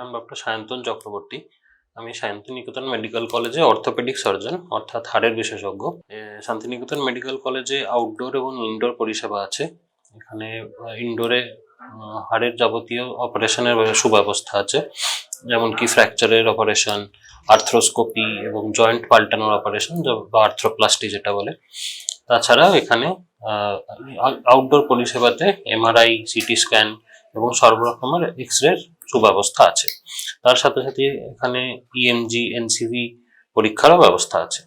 নাম ডক্টর সায়ন্তন চক্রবর্তী। আমি শান্তিনিকেতন মেডিকেল কলেজে অর্থোপেডিক সার্জন অর্থাৎ হাড়ের বিশেষজ্ঞ। শান্তিনিকেতন মেডিকেল কলেজে আউটডোর এবং ইনডোর পরিষেবা আছে। এখানে ইনডোরে হাড়ের যাবতীয় অপারেশনের সুব্যবস্থা আছে, যেমন কি ফ্র্যাকচারের অপারেশন, আর্থ্রোস্কোপি এবং জয়েন্ট পাল্টানোর অপারেশন বা আর্থ্রোপ্লাস্টি যেটা বলে। তাছাড়াও এখানে আউটডোর পরিষেবাতে এমআরআই, সিটি স্ক্যান এবং সর্বরকমের এক্স-রে সুব্যবস্থা আছে। তার সাথে সাথে এখানে ইএমজি, এনসিভি পরীক্ষারও ব্যবস্থা আছে।